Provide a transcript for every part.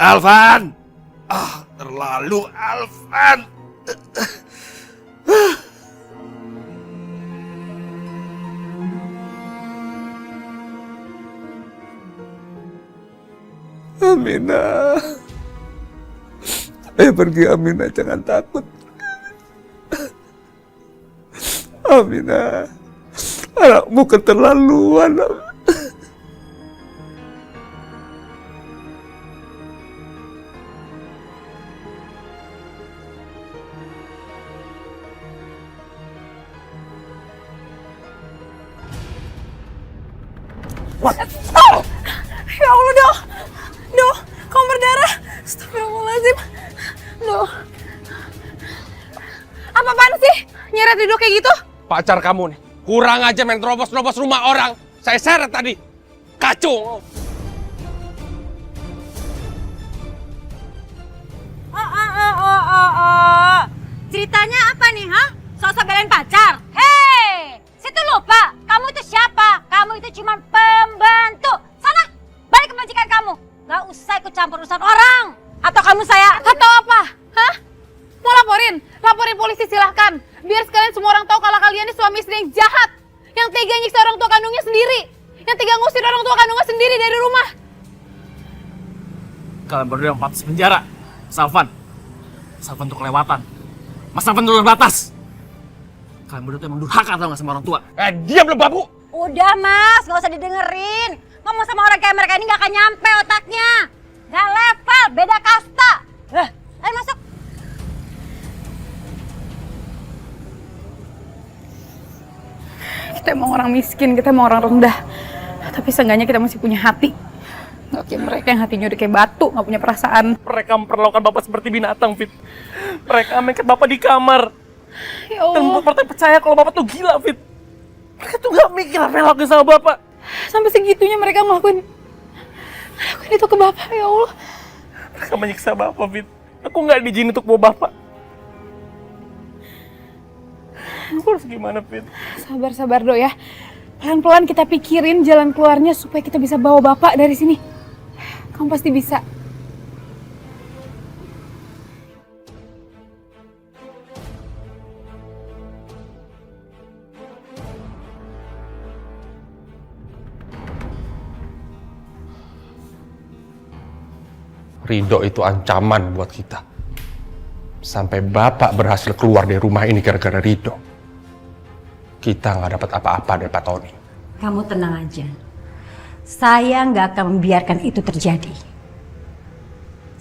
Alvan! Terlalu Alvan! Aminah. Ayo pergi Aminah, jangan takut. Aminah. Anakmu keterlaluan. Ya Allah, Doh, kamu berdarah. Astagfirullahaladzim. Doh. Apaan sih? Nyeret Ridho kayak gitu? Pacar kamu nih, kurang aja main terobos-terobos rumah orang. Saya seret tadi. Kacau. Ceritanya apa nih, ha? Sosok belain pacar? Hei, saya tuh lupa. Kamu itu siapa? Kamu itu cuma pembantu. Sana, balik ke majikan kamu. Gak usah ikut campur urusan orang. Atau kamu saya... Atau apa? Hah? Mau laporin? Laporin polisi silahkan. Biar sekalian semua orang tahu kalau kalian ini suami istri yang jahat. Yang tega nyiksa orang tua kandungnya sendiri. Yang tega ngusir orang tua kandungnya sendiri dari rumah. Kalian berdua yang pantas penjara. Salvan tuh kelewatan. Mas Salvan tuh batas. Kalian berdua tuh emang durhaka tau gak sama orang tua. Diam lo babu. Udah mas, gak usah didengerin. Ngomong sama orang kayak mereka ini gak akan nyampe otaknya. Gak level, beda kasta. Ayo masuk. Kita emang orang miskin, kita emang orang rendah. Tapi seenggaknya kita masih punya hati. Gak kayak mereka yang hatinya udah kayak batu, gak punya perasaan. Mereka memperlakukan bapak seperti binatang, Fit. Mereka mengikat bapak di kamar. Ya Allah. Dan membuat bapak percaya kalau bapak tuh gila, Fit. Mereka tuh gak mikir apa yang lakuin sama bapak. Sampai segitunya mereka ngelakuin itu ke bapak, ya Allah. Mereka menyiksa bapak, Fit. Aku gak diizinin untuk bawa bapak. Aku harus gimana, Fit? Sabar, Do ya. Pelan-pelan kita pikirin jalan keluarnya supaya kita bisa bawa bapak dari sini. Kamu pasti bisa. Ridho itu ancaman buat kita. Sampai bapak berhasil keluar dari rumah ini gara-gara Ridho. Kita nggak dapat apa-apa dari Pak Tony. Kamu tenang aja. Saya nggak akan membiarkan itu terjadi.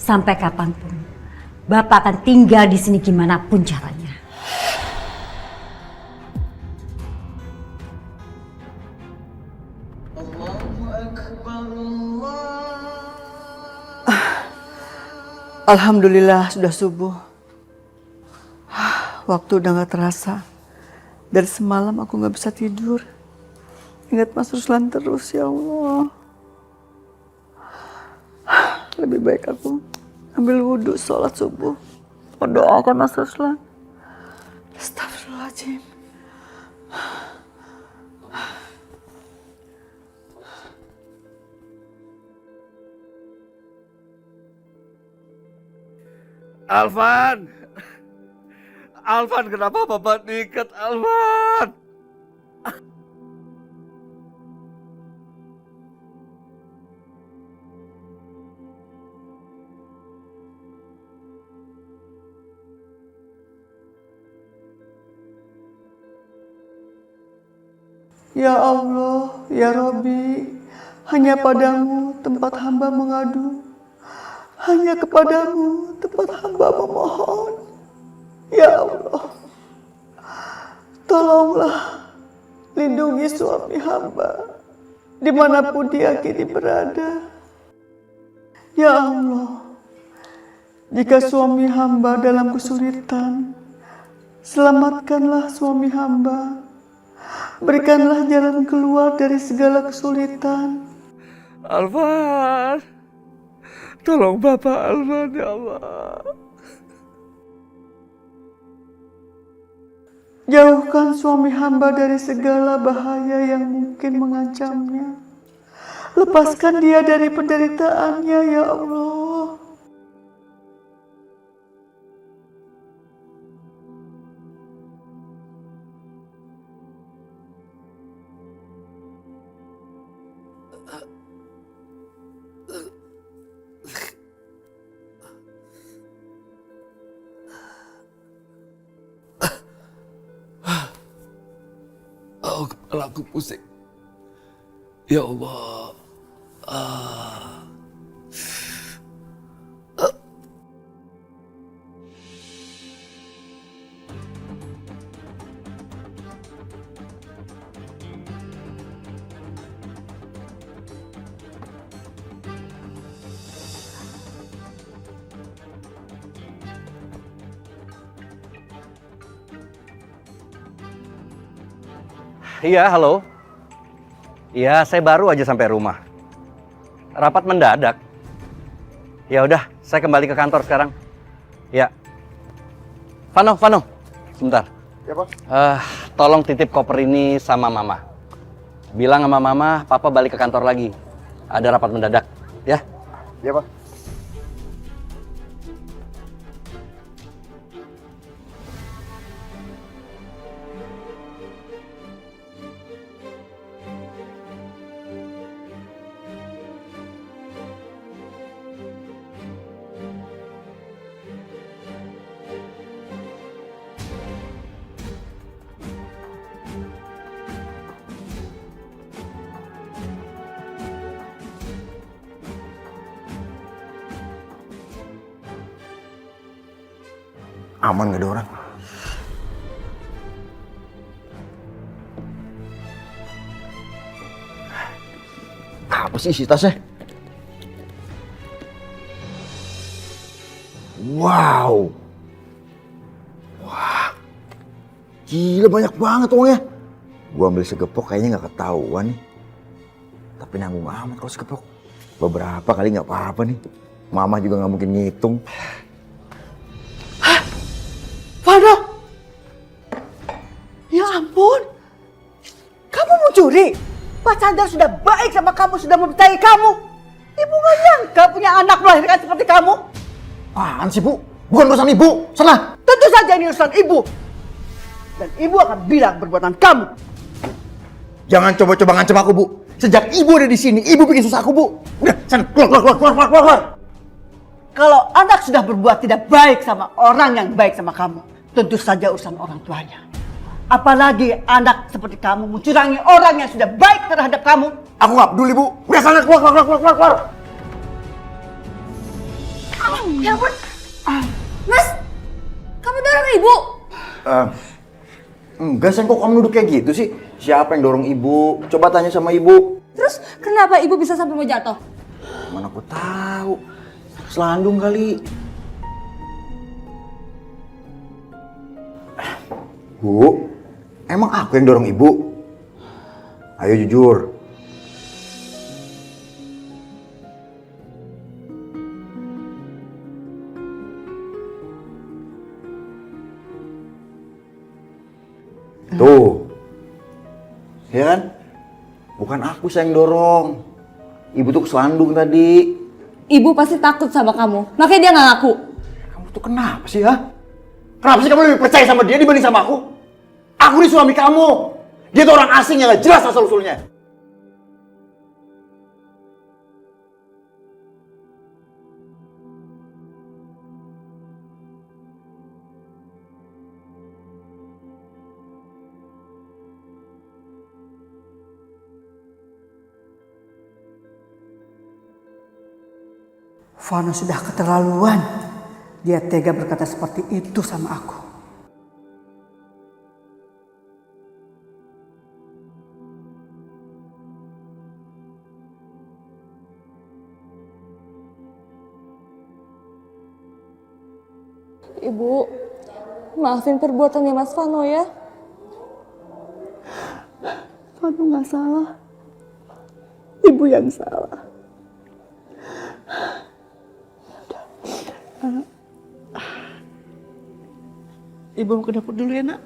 Sampai kapanpun, Bapak akan tinggal di sini gimana pun caranya. Alhamdulillah sudah subuh. Waktu udah gak terasa. Dari semalam aku gak bisa tidur. Ingat Mas Ruslan terus, ya Allah. Lebih baik aku ambil wudhu sholat subuh. Mendoakan Mas Ruslan. Astagfirullahaladzim. Alvan, kenapa bapak diikat, Alvan? Ya Allah, ya Rabbi, hanya padamu tempat hamba mengadu. Hanya kepadamu tempat hamba memohon. Ya Allah, tolonglah lindungi suami hamba dimanapun dia kini berada. Ya Allah, jika suami hamba dalam kesulitan, selamatkanlah suami hamba. Berikanlah jalan keluar dari segala kesulitan. Alvan, tolong bapak Alvan, ya Allah. Jauhkan suami hamba dari segala bahaya yang mungkin mengancamnya. Lepaskan dia dari penderitaannya, ya Allah. Oh, kepala aku pusing. Ya Allah. Iya, halo. Iya, saya baru aja sampai rumah. Rapat mendadak. Ya udah, saya kembali ke kantor sekarang. Ya. Vano, sebentar. Ya, Pak. Tolong titip koper ini sama Mama. Bilang sama Mama, Papa balik ke kantor lagi. Ada rapat mendadak, ya. Ya, Pak. Aman gak ada orang? Apa sih isi tasnya? Wow. Wah. Gila banyak banget uangnya. Gua ambil segepok kayaknya gak ketahuan nih. Tapi nanggung amat kalau segepok. Beberapa kali gak apa-apa nih. Mama juga gak mungkin ngitung. Vano! Ya ampun! Kamu mau curi? Pak Chandra sudah baik sama kamu, sudah mempercayai kamu. Ibu gak nyangka punya anak melahirkan seperti kamu. Apaan sih, Bu? Bukan urusan ibu. Sana. Tentu saja ini urusan ibu. Dan ibu akan bilang perbuatan kamu. Jangan coba-coba ngancam aku, Bu. Sejak ibu ada di sini, ibu bikin susah aku, Bu. Udah, sana, keluar. Kalau anak sudah berbuat tidak baik sama orang yang baik sama kamu, tentu saja urusan orang tuanya. Apalagi anak seperti kamu mencurangi orang yang sudah baik terhadap kamu. Aku nggak peduli, Bu. Udah sana, keluar. Ya ampun. Mas, kamu dorong ibu. Enggak, Sen, kok kamu duduk kayak gitu sih? Siapa yang dorong ibu? Coba tanya sama ibu. Terus kenapa ibu bisa sampai mau jatuh? Mana aku tahu. Selandung kali. Bu, emang aku yang dorong ibu? Ayo jujur. Tuh. Ya kan? Bukan aku yang dorong. Ibu tuh keselandung tadi. Ibu pasti takut sama kamu, makanya dia nggak ngaku. Kamu tuh kenapa sih, ha? Kenapa sih kamu lebih percaya sama dia dibanding sama aku? Aku ini suami kamu. Dia tuh orang asing yang gak jelas asal-usulnya. Vano sudah keterlaluan. Dia tega berkata seperti itu sama aku. Ibu, maafin perbuatannya Mas Vano ya. Vano nggak salah. Ibu yang salah. Ibu mau ke dapur dulu ya, Nak?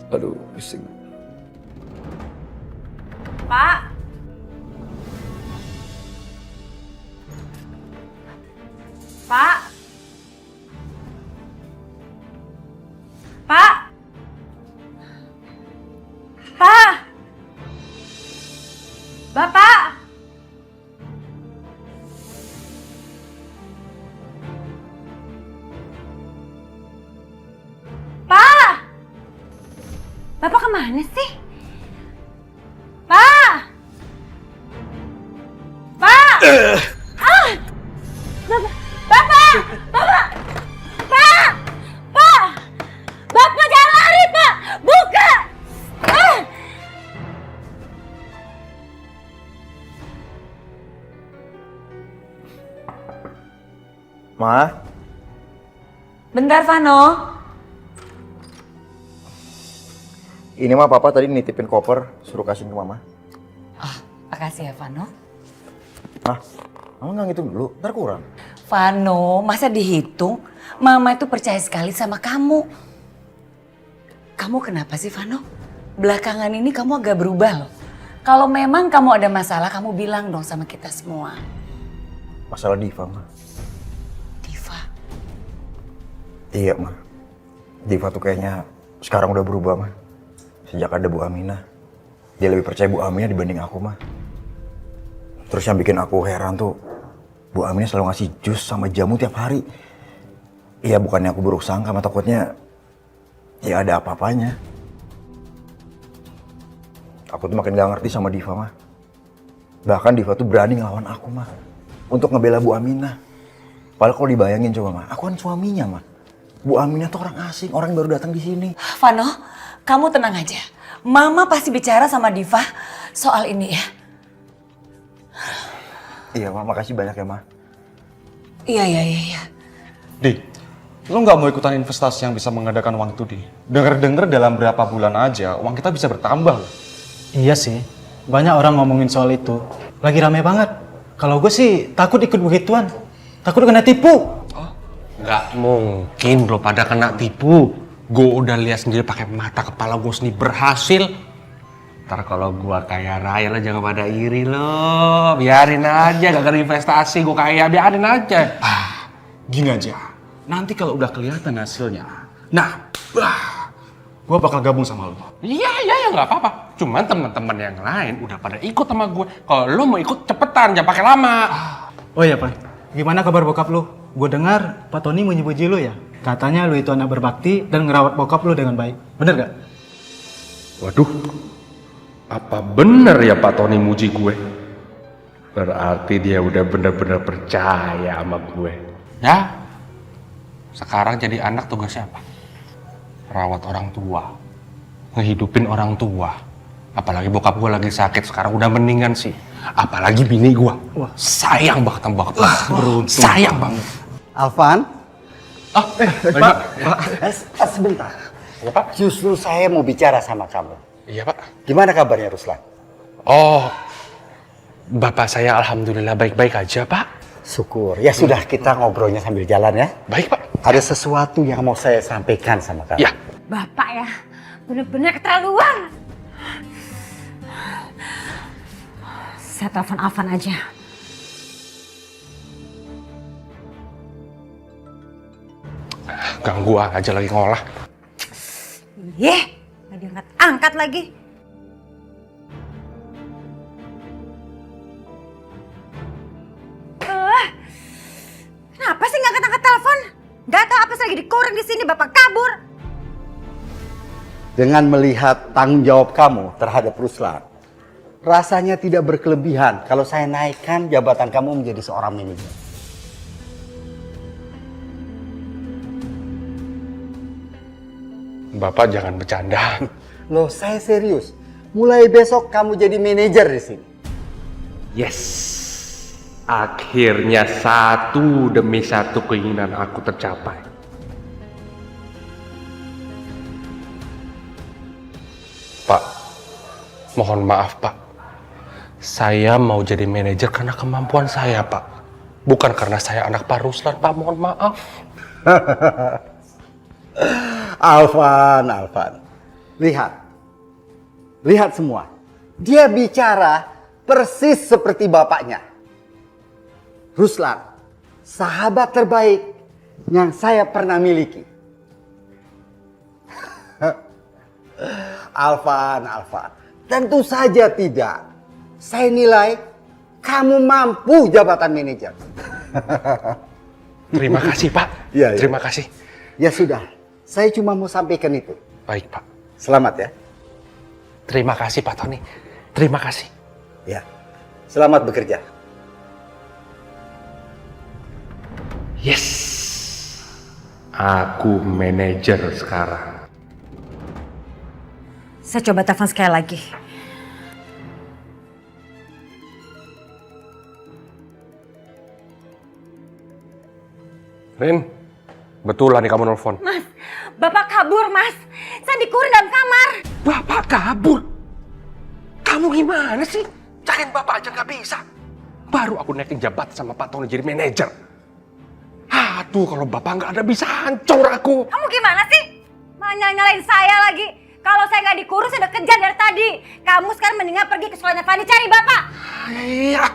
Aduh, pusing. Pak. Pak. Pak. Pak. Bapak. Pak. Bapak kemana sih? Pak. Pak. Bapak. Bapak. Bapak. Pak. Pak. Bapak jangan lari, Pak. Buka. Ma, Bentar, Vano. ini mah papa tadi nitipin koper, suruh kasihin ke mama. Makasih ya, Vano. Ah, mama nggak ngitung dulu, ntar kurang. Vano, masa dihitung? Mama itu percaya sekali sama kamu. Kamu kenapa sih, Vano? Belakangan ini kamu agak berubah loh. Kalau memang kamu ada masalah, kamu bilang dong sama kita semua. Masalah Diva, ma. Diva. Iya, ma. Diva tuh kayaknya sekarang udah berubah, ma. Sejak ada Bu Aminah. Dia lebih percaya Bu Aminah dibanding aku, ma. Terus yang bikin aku heran tuh, Bu Aminah selalu ngasih jus sama jamu tiap hari. Iya, bukannya aku buruk sangka, ma. Takutnya ya ada apa-apanya. Aku tuh makin gak ngerti sama Diva, ma. Bahkan Diva tuh berani ngelawan aku, ma. Untuk ngebela Bu Aminah. Padahal kalau dibayangin coba, ma. Aku kan suaminya, ma. Bu Aminah tuh orang asing, orang yang baru datang di sini. Vano, kamu tenang aja. Mama pasti bicara sama Diva soal ini ya. Iya, ma. Makasih banyak ya, ma. Iya. Di, lo nggak mau ikutan investasi yang bisa mengadakan uang itu, Di? Dengar-dengar dalam berapa bulan aja, uang kita bisa bertambah loh. Iya sih, banyak orang ngomongin soal itu. Lagi rame banget. Kalau gue sih takut ikut begituan. Takut kena tipu. Nggak mungkin lo pada kena tipu. Gue udah lihat sendiri pakai mata kepala gue sendiri berhasil. Ntar kalau gue kaya raya lo jangan pada iri lo. Biarin aja, gak investasi gue kaya, biarin aja. Gini aja, nanti kalau udah kelihatan hasilnya, nah, gue bakal gabung sama lo. Iya, nggak apa-apa. Cuman teman-teman yang lain udah pada ikut sama gue. Kalau lo mau ikut cepetan, jangan pakai lama. Oh iya, Pak. Gimana kabar bokap lu? Gue dengar Pak Tony menyebut lu ya. Katanya lu itu anak berbakti dan ngerawat bokap lu dengan baik. Bener gak? Waduh, apa bener ya Pak Tony muji gue? Berarti dia udah bener-bener percaya sama gue. Ya, sekarang jadi anak tugasnya apa? Rawat orang tua, ngehidupin orang tua. Apalagi bokap gue lagi sakit, sekarang udah mendingan sih. Apalagi bini gue. Wah. Sayang banget sama bokap gue. Sayang banget. Alvan, Pak. sebentar. Ya, Pak. Justru saya mau bicara sama kamu. Iya, Pak. Gimana kabarnya Ruslan? Oh, bapak saya alhamdulillah baik-baik aja, Pak. Syukur. Ya sudah, kita ngobrolnya sambil jalan ya. Baik, Pak. Ada sesuatu yang mau saya sampaikan sama kamu. Ya. Bapak ya, bener-bener keterlaluan. Saya telepon Alvan aja. Ganggu aja lagi ngolah. Yeh, nggak diangkat-angkat lagi. Kenapa sih nggak angkat-angkat telepon? Nggak tahu apa sih lagi dikoreng di sini, Bapak kabur. Dengan melihat tanggung jawab kamu terhadap Ruslan, rasanya tidak berkelebihan kalau saya naikkan jabatan kamu menjadi seorang manajer. Bapak jangan bercanda. Loh, saya serius. Mulai besok kamu jadi manajer di sini. Yes. Akhirnya satu demi satu keinginan aku tercapai. Pak, mohon maaf, Pak. Saya mau jadi manajer karena kemampuan saya, Pak. Bukan karena saya anak Pak Ruslan, Pak. Mohon maaf. Alvan. Lihat. Lihat semua. Dia bicara persis seperti bapaknya. Ruslan, sahabat terbaik yang saya pernah miliki. Alvan, tentu saja tidak. Saya nilai kamu mampu jabatan manajer. Terima kasih, Pak. Iya, iya. Terima kasih. Ya sudah, saya cuma mau sampaikan itu. Baik, Pak. Selamat ya. Terima kasih, Pak Tony. Terima kasih. Ya, selamat bekerja. Yes. Aku manajer sekarang. Saya coba telepon sekali lagi. Rin, betulan nih kamu nelfon. Mas, Bapak kabur, Mas. Saya dikurung dalam kamar. Bapak kabur? Kamu gimana sih? Cariin Bapak aja nggak bisa. Baru aku naikin jabatan sama Pak Tony jadi manajer. Aduh, kalau Bapak nggak ada bisa hancur aku. Kamu gimana sih? Malah nyalain saya lagi. Kalau saya nggak dikurung, saya udah kejar dari tadi. Kamu sekarang mendingan pergi ke sekolahnya Fani, cari Bapak. Iya.